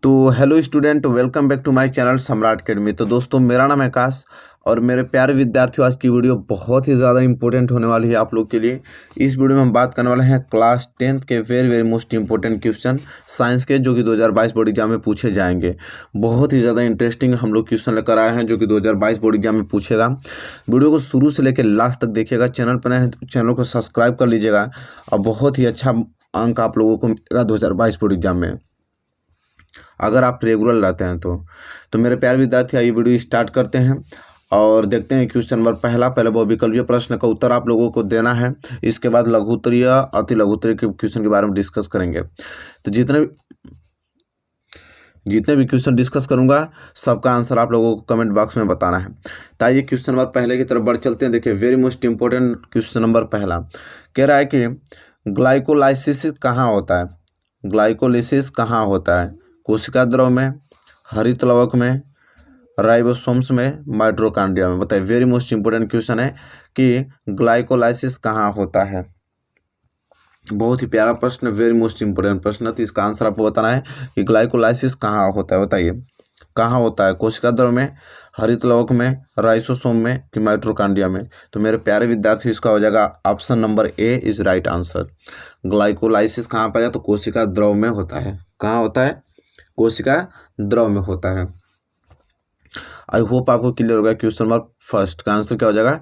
तो hello student, welcome back to my channel Samrat academy. तो दोस्तों, मेरा नाम है आकाश और मेरे प्यारे विद्यार्थियों, आज की वीडियो बहुत ही ज़्यादा इंपॉर्टेंट होने वाली है आप लोग के लिए। इस वीडियो में हम बात करने वाले हैं क्लास 10th के very most important question science के, जो कि 2022 बोर्ड एग्जाम में पूछे जाएंगे। बहुत ही ज़्यादा इंटरेस्टिंग हम लोग क्वेश्चन लेकर आए हैं जो कि 2022 बोर्ड एग्जाम में पूछेगा। वीडियो को शुरू से लेकर लास्ट तक देखिएगा। चैनल पर नए हैं तो चैनल को सब्सक्राइब कर लीजिएगा और बहुत ही अच्छा अंक आप लोगों को मिलेगा 2022 बोर्ड एग्जाम में, अगर आप रेगुलर रहते हैं तो मेरे प्यारे विद्यार्थी, आइए वीडियो स्टार्ट करते हैं और देखते हैं क्वेश्चन नंबर पहले बहुविकल्पीय प्रश्न का उत्तर आप लोगों को देना है। इसके बाद लघु उत्तरीय, अति लघु उत्तरीय के क्वेश्चन के बारे में डिस्कस करेंगे। तो जितने भी क्वेश्चन डिस्कस करूंगा सबका आंसर आप लोगों को कमेंट बॉक्स में बताना है। तो आइए क्वेश्चन नंबर पहले की तरफ बढ़ चलते हैं। देखिए, very most important question number पहला कह रहा है कि ग्लाइकोलाइसिस कहाँ होता है। ग्लाइकोलाइसिस कहाँ होता है? कोशिका द्रव में, हरित लवक में, राइबोसोम्स में, माइटोकॉन्ड्रिया में। बताइए, वेरी मोस्ट इंपोर्टेंट क्वेश्चन है कि ग्लाइकोलाइसिस कहाँ होता है। बहुत ही प्यारा प्रश्न, वेरी मोस्ट इंपोर्टेंट प्रश्न। तो इसका आंसर आपको बताना है कि ग्लाइकोलाइसिस कहाँ होता है। बताइए कहाँ होता है? कोशिका द्रव में, हरित लवक में, राइबोसोम में कि माइटोकॉन्ड्रिया में। तो मेरे प्यारे विद्यार्थी, इसका हो जाएगा option number A is right answer. Glycolysis कहाँ पाया? तो कोशिका द्रव में होता है। कहाँ होता है? कोशिका द्रव में होता है। आई होप आपको क्लियर होगा। क्वेश्चन नंबर फर्स्ट का आंसर क्या हो जाएगा?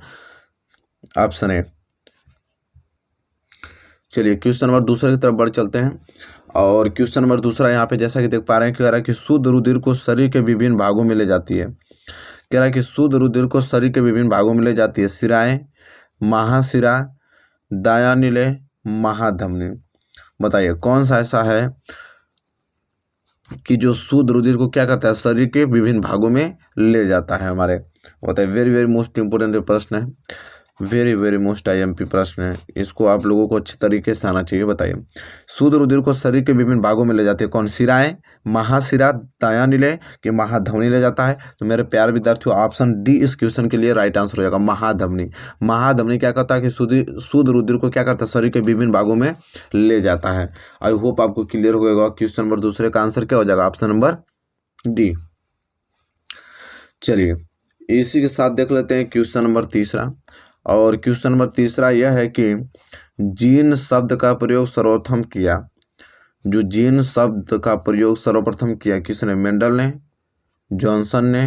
Option A. चलिए क्वेश्चन नंबर दूसरे की तरफ बढ़ चलते हैं। और क्वेश्चन नंबर दूसरा यहाँ पे जैसा कि देख पा रहे हैं, कह रहा है कि शुद्ध रुधिर को शरीर के विभिन्न भागों में ले जाती है। कह रहा है कि शुद्ध रुधिर को शरीर के विभिन्न भागों में ले जाती है। शिराएं, महाशिरा, दायानिले, महाधमनी। बताइए कौन सा ऐसा है कि जो शुद्ध रुधिर को क्या करता है? शरीर के विभिन्न भागों में ले जाता है हमारे। बताइए, वेरी मोस्ट इंपोर्टेंट प्रश्न है, वेरी मोस्ट आईएमपी प्रश्न है। इसको आप लोगों को अच्छे तरीके से आना चाहिए। बताइए, शुद्ध रुधिर को शरीर के विभिन्न भागों में ले जाती है कौन? शिराएं, महाशिरा, दायानिले कि महाधमनी ले जाता है। तो मेरे प्यारे विद्यार्थियों, ऑप्शन डी इस क्वेश्चन के लिए राइट आंसर हो जाएगा, महाधमनी। महाधमनी क्या करता है कि शुद्ध रुधिर को क्या करता है? शरीर के विभिन्न भागों में ले जाता है। आई होप आपको क्लियर होगा। क्वेश्चन नंबर दूसरे का आंसर क्या हो जाएगा? Option number D. चलिए इसी के साथ देख लेते हैं क्वेश्चन नंबर तीसरा। और क्वेश्चन नंबर तीसरा यह है कि जीन शब्द का प्रयोग सर्वप्रथम किया। जो जीन शब्द का प्रयोग सर्वप्रथम किया किसने? मेंडल ने, जॉनसन ने,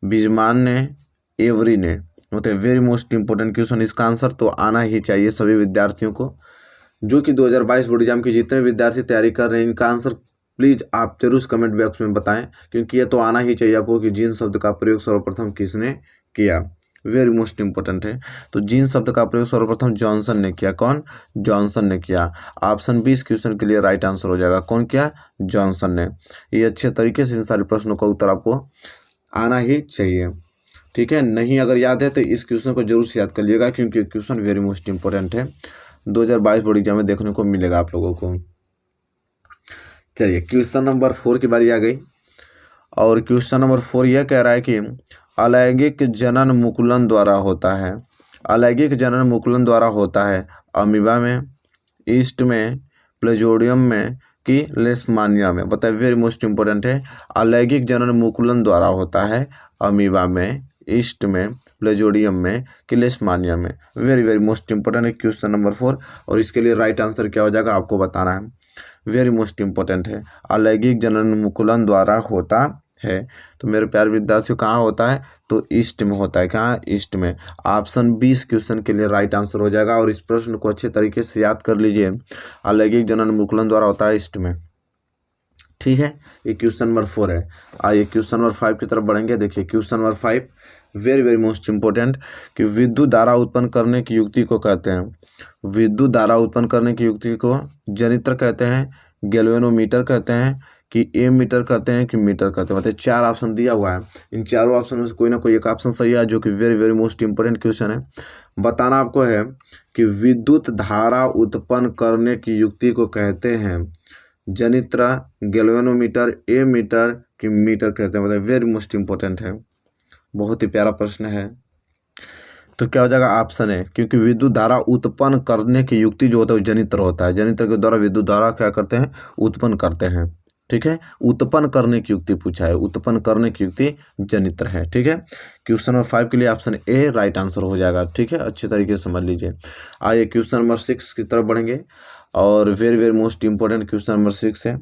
बीजमान ने, एवरी ने। मतलब वेरी मोस्ट इंपोर्टेंट क्वेश्चन। इसका आंसर तो आना ही चाहिए सभी विद्यार्थियों को, जो कि 2022 बोर्ड एग्जाम के जितने विद्यार्थी तैयारी कर रहे हैं। इनका आंसर प्लीज़ आप जरूर कमेंट बॉक्स में बताएं, क्योंकि ये तो आना ही चाहिए आपको कि जीन शब्द का प्रयोग सर्वप्रथम किसने किया। वेरी मोस्ट इंपोर्टेंट है। तो जीन शब्द का प्रयोग सर्वप्रथम जॉनसन ने किया। कौन? जॉनसन ने किया। ऑप्शन बी इस क्वेश्चन के लिए राइट आंसर हो जाएगा। कौन किया? जॉनसन ने। ये अच्छे तरीके से इन सारे प्रश्नों का उत्तर आपको आना ही चाहिए, ठीक है। नहीं अगर याद है तो इस क्वेश्चन को जरूर से याद कर लीजिएगा, क्योंकि क्वेश्चन वेरी मोस्ट इंपोर्टेंट है, 2022 बोर्ड एग्जाम में देखने को मिलेगा आप लोगों को। चलिए क्वेश्चन नंबर 4 की बारी आ गई। और क्वेश्चन नंबर 4 यह कह रहा है कि अलैंगिक जनन मुकुलन द्वारा होता है। अलैंगिक जनन मुकुलन द्वारा होता है अमीबा में, ईस्ट में, प्लेजोडियम में कि लेशमानिया में। बताइए, वेरी मोस्ट इंपोर्टेंट है। अलैंगिक जनन मुकुलन द्वारा होता है अमीबा में, ईस्ट में, प्लेजोडियम में कि लेशमानिया में। वेरी मोस्ट इंपोर्टेंट है क्वेश्चन नंबर 4। और इसके लिए राइट आंसर क्या हो जाएगा आपको बताना है। वेरी मोस्ट इंपोर्टेंट है। अलैंगिक जनन मुकुलन द्वारा होता है। तो मेरे प्यारे विद्यार्थियों, कहाँ होता है? तो ईस्ट में होता है। कहाँ? ईस्ट में। ऑप्शन 20 क्वेश्चन के लिए राइट आंसर हो जाएगा। और इस प्रश्न को अच्छे तरीके से याद कर लीजिए। अलैंगिक जनन मुकुलन द्वारा होता है ईस्ट में, ठीक है। ये क्वेश्चन नंबर 4 है। आइए क्वेश्चन नंबर 5 की तरफ बढ़ेंगे। देखिए question number 5 very most important कि विद्युत धारा उत्पन्न करने की युक्ति को कहते हैं। विद्युत धारा उत्पन्न करने की युक्ति को जनित्र कहते हैं, गैल्वेनोमीटर कहते हैं कि एमीटर कहते हैं कि मीटर कहते हैं। मतलब 4 ऑप्शन दिया हुआ है। इन चारों ऑप्शन में से कोई ना कोई एक ऑप्शन सही है, जो कि वेरी मोस्ट इंपोर्टेंट क्वेश्चन है। बताना आपको है कि विद्युत धारा उत्पन्न करने की युक्ति को कहते हैं जनित्र, गैल्वेनोमीटर, एमीटर कि मीटर कहते हैं। मतलब वेरी मोस्ट इंपोर्टेंट है, बहुत ही प्यारा प्रश्न है। तो क्या हो जाएगा? ऑप्शन है, क्योंकि विद्युत धारा उत्पन्न करने की युक्ति जो होता है वो जनित्र होता है। जनित्र के द्वारा विद्युत धारा क्या करते हैं? उत्पन्न करते हैं। ठीक है। उत्पन्न करने की युक्ति पूछा है, उत्पन्न करने की युक्ति जनित्र है। ठीक है, क्वेश्चन नंबर 5 के लिए ऑप्शन ए राइट आंसर हो जाएगा। ठीक है, अच्छे तरीके से समझ लीजिए। आइए क्वेश्चन नंबर 6 की तरफ बढ़ेंगे और very very most important question number 6 है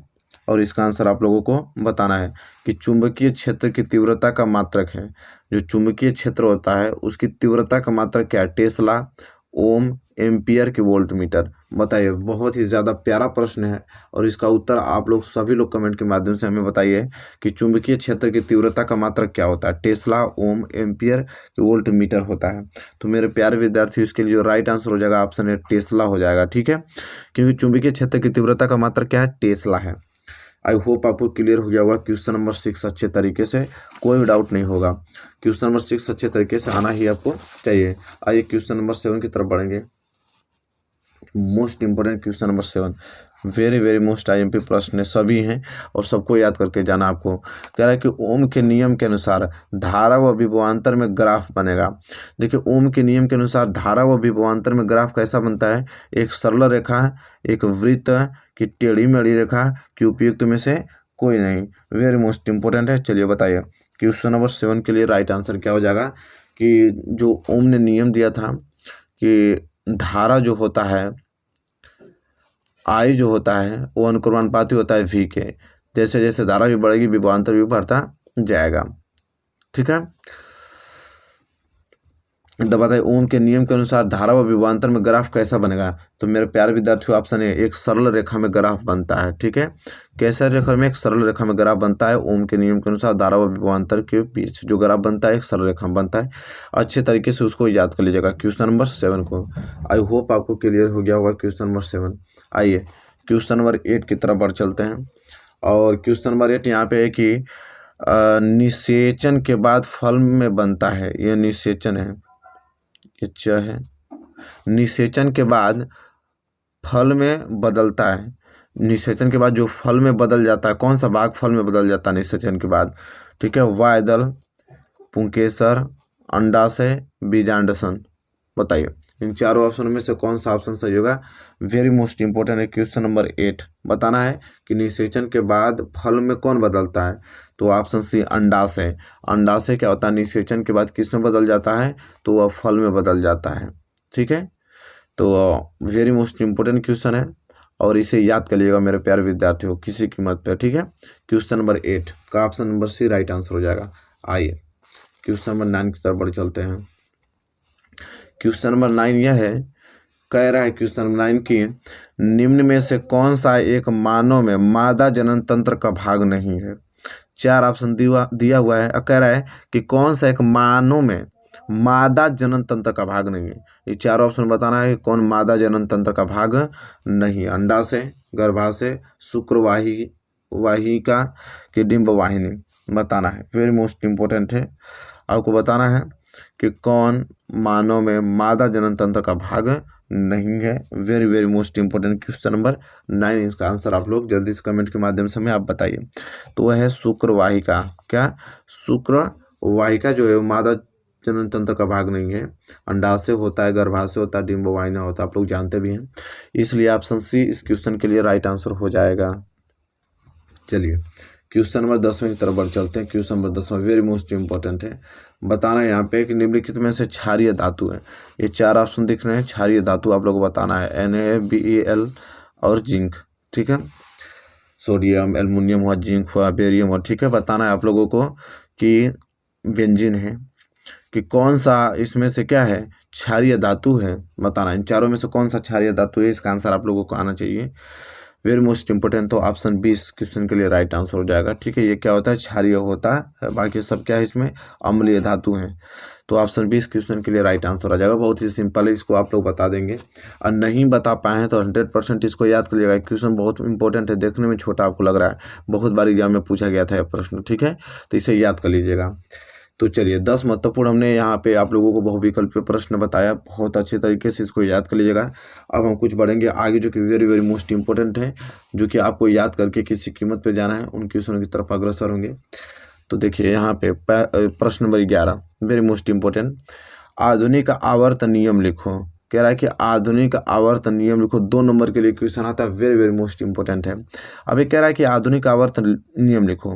और इसका आंसर आप लोगों को बताना है कि चुंबकीय क्षेत्र की तीव्रता का मात्रक है। जो चुंबकीय क्षेत्र होता है उसकी तीव्रता का मात्रक क्या है? टेस्ला, ओम, एम्पियर की वोल्टमीटर। बताइए, बहुत ही ज़्यादा प्यारा प्रश्न है और इसका उत्तर आप लोग सभी लोग कमेंट के माध्यम से हमें बताइए कि चुंबकीय क्षेत्र की तीव्रता का मात्रक क्या होता है? टेस्ला, ओम, एम्पियर की वोल्टमीटर होता है। तो मेरे प्यारे विद्यार्थी, इसके लिए जो राइट आंसर हो जाएगा ऑप्शन ए टेस्ला हो जाएगा। ठीक है, क्योंकि चुंबकीय क्षेत्र की तीव्रता का मात्रक क्या है? टेस्ला है। आई होप आपको क्लियर हो गया होगा क्वेश्चन नंबर 6 अच्छे तरीके से, कोई भी डाउट नहीं होगा। क्वेश्चन नंबर 6 अच्छे तरीके से आना ही आपको चाहिए। आइए क्वेश्चन नंबर 7 की तरफ बढ़ेंगे। Most important question number 7, very very most IMP प्रश्न सभी हैं और सबको याद करके जाना आपको। कह रहा है कि ओम के नियम के अनुसार धारा व विभवांतर में ग्राफ बनेगा। देखिए, ओम के नियम के अनुसार धारा व विभवांतर में ग्राफ कैसा बनता है? एक सरल रेखा, एक वृत्त की टेढ़ी मेढ़ी रेखा की उपयुक्त में से कोई नहीं। वेरी मोस्ट इंपोर्टेंट है। चलिए बताइए, क्वेश्चन नंबर 7 के लिए राइट आंसर क्या हो जाएगा कि जो ओम ने नियम दिया था कि धारा जो होता है, आई जो होता है वो अनुक्रमानुपाती होता है वी के। जैसे जैसे धारा भी बढ़ेगी विभवांतर भी बढ़ता जाएगा। ठीक है, तो बताइए ओम के नियम के अनुसार धारा व विभवांतर में ग्राफ कैसा बनेगा? तो मेरे प्यारे विद्यार्थियों, ऑप्शन ए एक सरल रेखा में ग्राफ बनता है। ठीक है, कैसे रेखा में? एक सरल रेखा में ग्राफ बनता है। ओम के नियम के अनुसार धारा व विभवांतर के बीच जो ग्राफ बनता है एक सरल रेखा में बनता है। अच्छे तरीके से उसको याद कर लीजिएगा क्वेश्चन नंबर 7 को। आई होप आपको क्लियर हो गया होगा क्वेश्चन नंबर 7। आइए क्वेश्चन नंबर 8 की तरफ बढ़ चलते हैं और क्वेश्चन नंबर 8 यहाँ पे है कि निषेचन के बाद फल में बनता है। ये निषेचन है, ये च है। निषेचन के बाद फल में बदलता है। निषेचन के बाद जो फल में बदल जाता है, कौन सा भाग फल में बदल जाता है निषेचन के बाद? ठीक है, वायदल, पुंकेसर, अंडाशय, बीजांडसन। बताइए इन चारों ऑप्शन में से कौन सा ऑप्शन सही होगा? वेरी मोस्ट इंपॉर्टेंट है क्वेश्चन नंबर 8। बताना है कि निषेचन के बाद फल में कौन बदलता है? तो ऑप्शन सी अंडाशय। अंडाशय क्या होता है? निषेचन के बाद किस में बदल जाता है? तो वह फल में बदल जाता है। ठीक है, तो वेरी मोस्ट इंपॉर्टेंट क्वेश्चन है और इसे याद कर लीजिएगा मेरे प्यारे विद्यार्थियों किसी कीमत पर। ठीक है, क्वेश्चन नंबर 8 का option number C right answer हो जाएगा। आइए क्वेश्चन नंबर 9 की तरफ बढ़ चलते हैं। क्वेश्चन नंबर 9 यह है, कह रहा है क्वेश्चन नंबर 9 की निम्न में से कौन सा एक मानव में मादा जनन तंत्र का भाग नहीं है? 4 ऑप्शन दिया हुआ है और कह रहा है कि कौन सा एक मानव में मादा जनन तंत्र का भाग नहीं है। ये 4 ऑप्शन बताना है कि कौन मादा जनन तंत्र का भाग नहीं है। अंडाशय, गर्भाशय, शुक्रवाही वाहिका की डिंब वाहिनी बताना है। वेरी मोस्ट इंपॉर्टेंट है, आपको बताना है कि कौन मानव में मादा जनन तंत्र का भाग नहीं है। Very very most important question number 9। इसका आंसर आप लोग जल्दी से कमेंट के माध्यम से हमें आप बताइए। तो वह है शुक्रवाहिका। क्या? शुक्रवाहिका जो है मादा जनन तंत्र का भाग नहीं है। अंडाशय होता है, गर्भाशय होता है, डिंब वाहिनी होता है, आप लोग जानते भी हैं। इसलिए ऑप्शन सी इस क्वेश्चन के लिए राइट आंसर हो जाएगा। चलिए क्वेश्चन नंबर 10वें की तरफ बढ़ चलते हैं। क्वेश्चन नंबर 10वां वेरी मोस्ट इंपॉर्टेंट है। बताना है यहाँ पे कि निम्नलिखित में से क्षारीय धातु है। ये 4 ऑप्शन दिख रहे हैं, क्षारीय धातु आप लोगों को बताना है। NaBeL और जिंक। ठीक है, सोडियम, एल्युमिनियम हुआ, जिंक हुआ, बेरियम हुआ। ठीक है, बताना है आप लोगों को कि बेंजीन है कि कौन सा इसमें से क्या है? क्षारीय धातु है। बताना इन चारों में से कौन सा क्षारीय धातु है, इसका आंसर आप लोगों को आना चाहिए। वेरी मोस्ट इंपोर्टेंट, तो ऑप्शन 20 क्वेश्चन के लिए राइट आंसर हो जाएगा। ठीक है, ये क्या होता है? क्षारीय होता है, बाकी सब क्या है इसमें? अम्लीय धातु हैं। तो ऑप्शन 20 क्वेश्चन के लिए राइट आंसर आ जाएगा। बहुत ही सिंपल है, इसको आप लोग बता देंगे और नहीं बता पाए हैं तो 100% इसको याद कर लीजिएगा। क्वेश्चन बहुत इंपॉर्टेंट है, देखने में छोटा आपको लग रहा है, बहुत बार एग्जाम में पूछा गया था यह प्रश्न। ठीक है, तो इसे याद कर लीजिएगा। तो चलिए 10 महत्वपूर्ण हमने यहाँ पे आप लोगों को बहुविकल्पीय प्रश्न बताया, बहुत अच्छे तरीके से इसको याद कर लीजिएगा। अब हम कुछ बढ़ेंगे आगे जो कि वेरी वेरी मोस्ट इंपॉर्टेंट है, जो कि आपको याद करके किसी कीमत पे जाना है, उन क्वेश्चनों की तरफ अग्रसर होंगे। तो देखिए यहाँ पे प्रश्न नंबर 11 वेरी मोस्ट इंपॉर्टेंट, आधुनिक आवर्त नियम लिखो। कह रहा है कि आधुनिक आवर्त नियम लिखो। 2 नंबर के लिए क्वेश्चन आता है, वेरी वेरी मोस्ट इंपोर्टेंट है। अभी कह रहा है कि आधुनिक आवर्त नियम लिखो।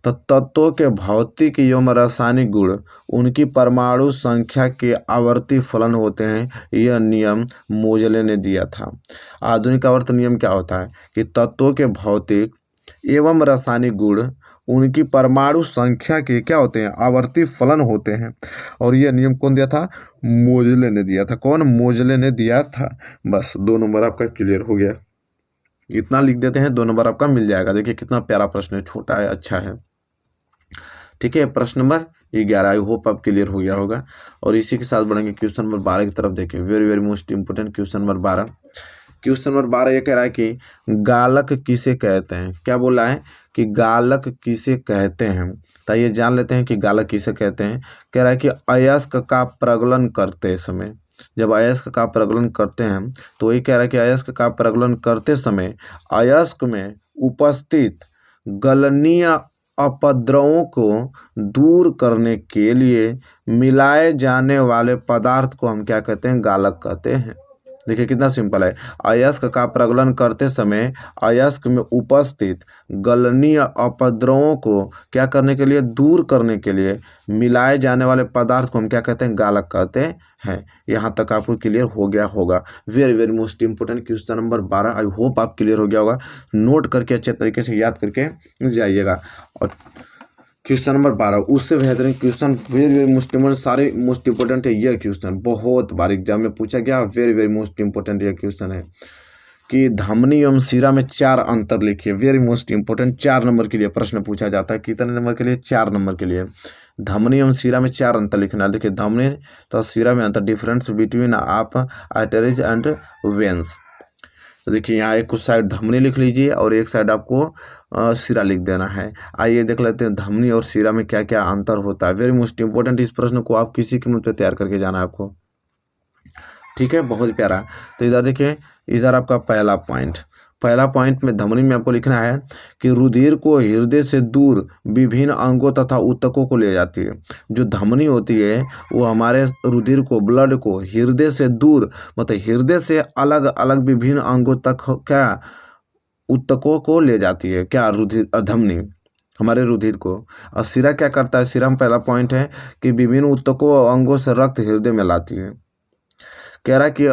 तो तत्वों के भौतिक एवं रासायनिक गुण उनकी परमाणु संख्या के आवर्ती फलन होते हैं, यह नियम मोजले ने दिया था। आधुनिक आवर्त नियम क्या होता है कि तत्वों के भौतिक एवं रासायनिक गुण उनकी परमाणु संख्या के क्या होते हैं, आवर्ती फलन होते हैं। और यह नियम कौन दिया था, मोजले ने दिया था। कौन, मोजले ने दिया था। बस 2 नंबर आपका क्लियर हो गया। इतना लिख देते हैं, 2 नंबर आपका मिल जाएगा। देखिए कितना प्यारा प्रश्न है, छोटा है, अच्छा है। ठीक है, प्रश्न नंबर 11, आई होप आप क्लियर हो गया होगा। और इसी के साथ बढ़ेंगे क्वेश्चन नंबर 12 की तरफ। देखिए very very most important question number 12। Question number 12 ये कह रहा है कि गालक किसे कहते हैं। क्या बोला है कि गालक किसे कहते हैं। तो ये जान लेते हैं कि गालक किसे कहते हैं। कह रहा है कि अयस्क का प्रगलन करते समय, जब अयस्क का प्रगलन करते हैं तो वही कह रहा है कि अयस्क का प्रगलन करते समय अयस्क में उपस्थित गलनीय अपद्रवों को दूर करने के लिए मिलाए जाने वाले पदार्थ को हम क्या कहते हैं, गालक कहते हैं। देखिए कितना सिंपल है। अयस्क का प्रगलन करते समय अयस्क में उपस्थित गलनीय अपद्रवों को क्या करने के लिए, दूर करने के लिए मिलाए जाने वाले पदार्थ को हम क्या कहते हैं, गालक कहते हैं। यहाँ तक आपको क्लियर हो गया होगा। Very very most important question number 12, I hope आप क्लियर हो गया होगा। नोट करके अच्छे तरीके से याद करके जाइएगा। और क्वेश्चन नंबर 12 उससे बेहतरीन question, very very most important, सारे मोस्ट इंपोर्टेंट है। यह क्वेश्चन बहुत बार एग्जाम में पूछा गया, वेरी वेरी मोस्ट इंपोर्टेंट यह क्वेश्चन है कि धमनी एवं शिरा में 4 अंतर लिखिए। वेरी मोस्ट इंपोर्टेंट, 4 नंबर के लिए प्रश्न पूछा जाता है। कितने नंबर के लिए, 4 नंबर के लिए। धमनी एवं शिरा में 4 अंतर लिखना। देखिए धमनी तो शिरा में अंतर, difference between of arteries and veins. तो देखिए यहाँ एक कुछ साइड धमनी लिख लीजिए और एक साइड आपको शिरा लिख देना है। आइए देख लेते हैं धमनी और शिरा में क्या क्या अंतर होता है। वेरी मोस्ट इंपोर्टेंट, इस प्रश्न को आप किसी कीमत पे तैयार करके जाना है आपको। ठीक है, बहुत प्यारा। तो इधर देखिए, इधर आपका पहला पॉइंट में धमनी में आपको लिखना है कि रुधिर को हृदय से दूर विभिन्न अंगों तथा ऊतकों को ले जाती है। जो धमनी होती है वो हमारे रुधिर को, ब्लड को हृदय से दूर, मतलब हृदय से अलग अलग विभिन्न अंगों तक क्या, ऊतकों को ले जाती है। क्या, रुधिर, धमनी हमारे रुधिर को। और शिरा क्या करता है, शिरा में पहला पॉइंट है कि विभिन्न ऊतकों और अंगों से रक्त हृदय में लाती है। कह रहा है कि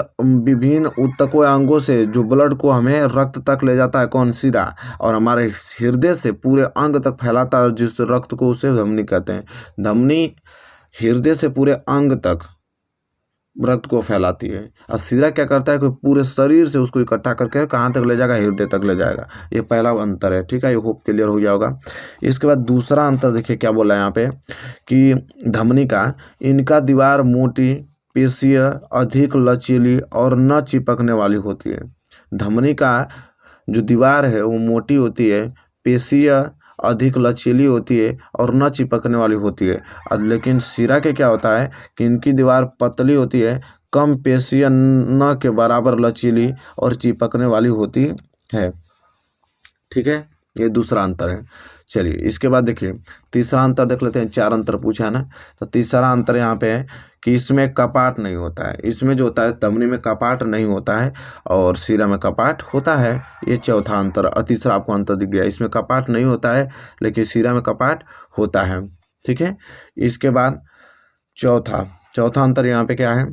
विभिन्न ऊतकों या अंगों से जो ब्लड को हमें रक्त तक ले जाता है, कौन, शिरा, और हमारे हृदय से पूरे अंग तक फैलाता है जिस रक्त को, उसे धमनी कहते हैं। धमनी हृदय से पूरे अंग तक रक्त को फैलाती है। और शिरा क्या करता है कि पूरे शरीर से उसको इकट्ठा करके कहाँ तक ले जाएगा, हृदय तक ले जाएगा। ये पहला अंतर है। ठीक है, ये होप क्लियर हो गया होगा। इसके बाद दूसरा अंतर देखिए क्या बोला है यहाँ पे कि धमनी का, इनका दीवार मोटी, पेशीय अधिक लचीली और न चिपकने वाली होती है। धमनी का जो दीवार है वो मोटी होती है, पेशीय अधिक लचीली होती है और न चिपकने वाली होती है। लेकिन शिरा के क्या होता है कि इनकी दीवार पतली होती है, कम पेशीय, न के बराबर लचीली और चिपकने वाली होती है। ठीक है, ये दूसरा अंतर है। चलिए इसके बाद देखिए तीसरा अंतर देख लेते हैं। 4 अंतर पूछा है ना, तो तीसरा अंतर यहाँ पे है कि इसमें कपाट नहीं होता है। इसमें जो होता है धमनी में कपाट नहीं होता है और शिरा में कपाट होता है। ये चौथा अंतर, तीसरा आपको अंतर दिख गया। इसमें कपाट नहीं होता है लेकिन शिरा में कपाट होता है। ठीक है, इसके बाद चौथा अंतर यहाँ पे क्या है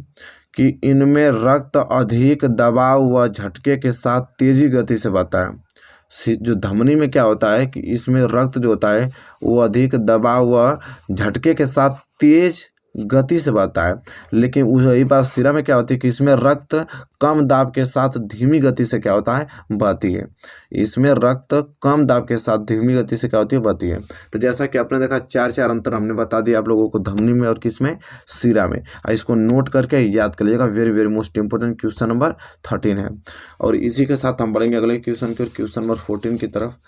कि इनमें रक्त अधिक दबाव व झटके के साथ तेजी गति से बहता है। जो धमनी में क्या होता है कि इसमें रक्त जो होता है वो अधिक दबाव व झटके के साथ तेज गति से बहता है। लेकिन वही बात शिरा में क्या होती है कि इसमें रक्त कम दाब के साथ धीमी गति से क्या होता है, बहती है। इसमें रक्त कम दाब के साथ धीमी गति से क्या होती है, बहती है। तो जैसा कि आपने देखा 4 अंतर हमने बता दिया आप लोगों को धमनी में और किसमें, शिरा में। इसको नोट करके याद कर लीजिएगा। Very very most important question number 13 है। और इसी के साथ हम बढ़ेंगे अगले क्वेश्चन की, क्वेश्चन नंबर 14 की तरफ।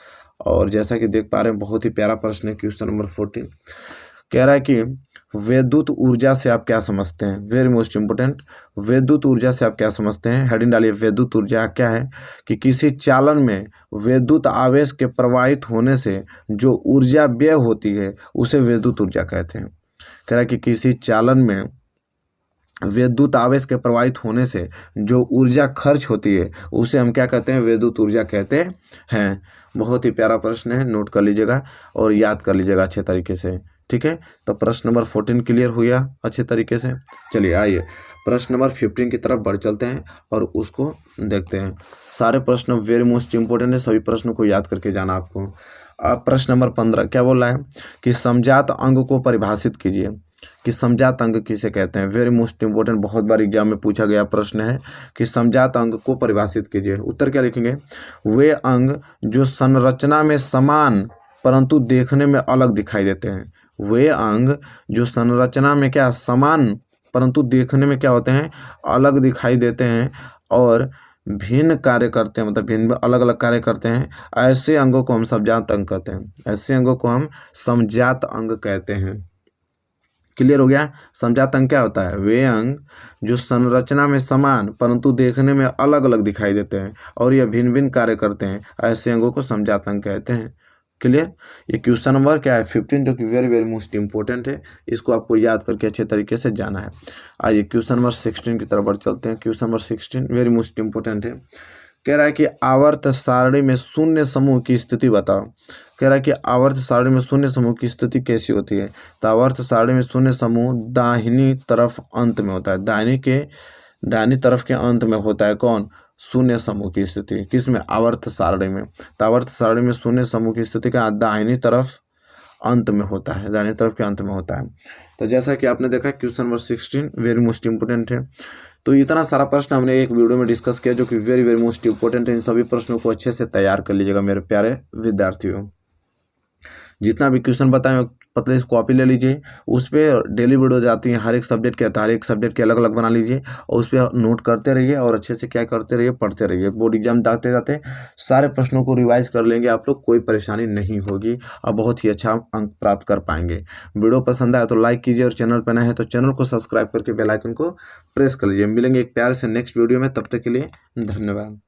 और जैसा कि देख पा रहे हैं बहुत ही प्यारा प्रश्न है क्वेश्चन नंबर 14। कह रहा है कि विद्युत ऊर्जा से आप क्या समझते हैं। वेरी मोस्ट इंपोर्टेंट, विद्युत ऊर्जा से आप क्या समझते हैं। हेडिंग डालिए, विद्युत ऊर्जा क्या है कि किसी चालन में विद्युत आवेश के प्रवाहित होने से जो ऊर्जा व्यय होती है उसे विद्युत ऊर्जा कहते हैं। कह रहा है कि किसी चालन में विद्युत आवेश के प्रवाहित होने से जो ऊर्जा खर्च होती है उसे हम क्या कहते हैं, विद्युत ऊर्जा कहते हैं। बहुत ही प्यारा प्रश्न है, नोट कर लीजिएगा और याद कर लीजिएगा अच्छे तरीके से। ठीक है, तो प्रश्न नंबर 14 क्लियर हो गया अच्छे तरीके से। चलिए आइए प्रश्न नंबर 15 की तरफ बढ़ चलते हैं और उसको देखते हैं। सारे प्रश्न वेरी मोस्ट इंपॉर्टेंट है, सभी प्रश्नों को याद करके जाना आपको। अब प्रश्न नंबर 15 क्या बोल रहा है कि समजात अंग को परिभाषित कीजिए, कि समजात अंग किसे कहते हैं। वेरी मोस्ट इंपॉर्टेंट, बहुत बार एग्जाम में पूछा गया प्रश्न है कि समजात अंग को परिभाषित कीजिए। उत्तर क्या लिखेंगे, वे अंग जो संरचना में समान परंतु देखने में अलग दिखाई देते हैं। वे अंग जो संरचना में क्या समान परंतु देखने में क्या होते हैं, अलग दिखाई देते हैं और भिन्न कार्य करते हैं, मतलब भिन्न अलग अलग कार्य करते हैं, ऐसे अंगों को हम समजात अंग कहते हैं। ऐसे अंगों को हम समजात अंग कहते हैं। क्लियर हो गया। समजात अंग क्या होता है, वे अंग जो संरचना में समान परंतु देखने में अलग अलग दिखाई देते हैं और यह भिन्न भिन्न कार्य करते हैं, ऐसे अंगों को समजात अंग कहते हैं। क्लियर। ये क्वेश्चन नंबर क्या है 15, जो कि वेरी वेरी मोस्ट इंपॉर्टेंट है, इसको आपको याद करके अच्छे तरीके से जाना है। आइए क्वेश्चन नंबर 16 की तरफ बढ़ चलते हैं। Question number 16 very most important है। कह रहा है कि आवर्त सारणी में शून्य समूह की स्थिति बताओ। कह रहा है कि आवर्त सारणी में शून्य समूह की स्थिति कैसी होती है। तो आवर्त सारणी में शून्य समूह दाहिनी तरफ अंत में होता है, दाहिनी तरफ के अंत में होता है। कौन, शून्य समूह की स्थिति किसमें, आवर्त सारणी में। तो आवर्त सारणी में शून्य समूह की स्थिति का दाहिनी तरफ अंत में होता है, दाहिनी तरफ के अंत में होता है। तो जैसा कि आपने देखा question number 16 very most important है। तो इतना सारा प्रश्न हमने एक वीडियो में डिस्कस किया, जो कि वेरी वेरी मोस्ट इंपोर्टेंट है। इन सभी प्रश्नों को अच्छे से तैयार कर लीजिएगा मेरे प्यारे विद्यार्थियों। जितना भी क्वेश्चन बताएं पतले से कॉपी ले लीजिए, उस पर डेली वीडियो जाती हैं हर एक सब्जेक्ट के, हर एक सब्जेक्ट के अलग अलग बना लीजिए और उस पर नोट करते रहिए और अच्छे से क्या करते रहिए, पढ़ते रहिए। बोर्ड एग्जाम जाते जाते सारे प्रश्नों को रिवाइज कर लेंगे आप लोग, कोई परेशानी नहीं होगी और बहुत ही अच्छा अंक प्राप्त कर पाएंगे। वीडियो पसंद आया तो लाइक कीजिए और चैनल पर नए हैं तो चैनल को सब्सक्राइब करके बेल आइकन को प्रेस कर लीजिए। मिलेंगे एक प्यार से नेक्स्ट वीडियो में, तब तक के लिए धन्यवाद।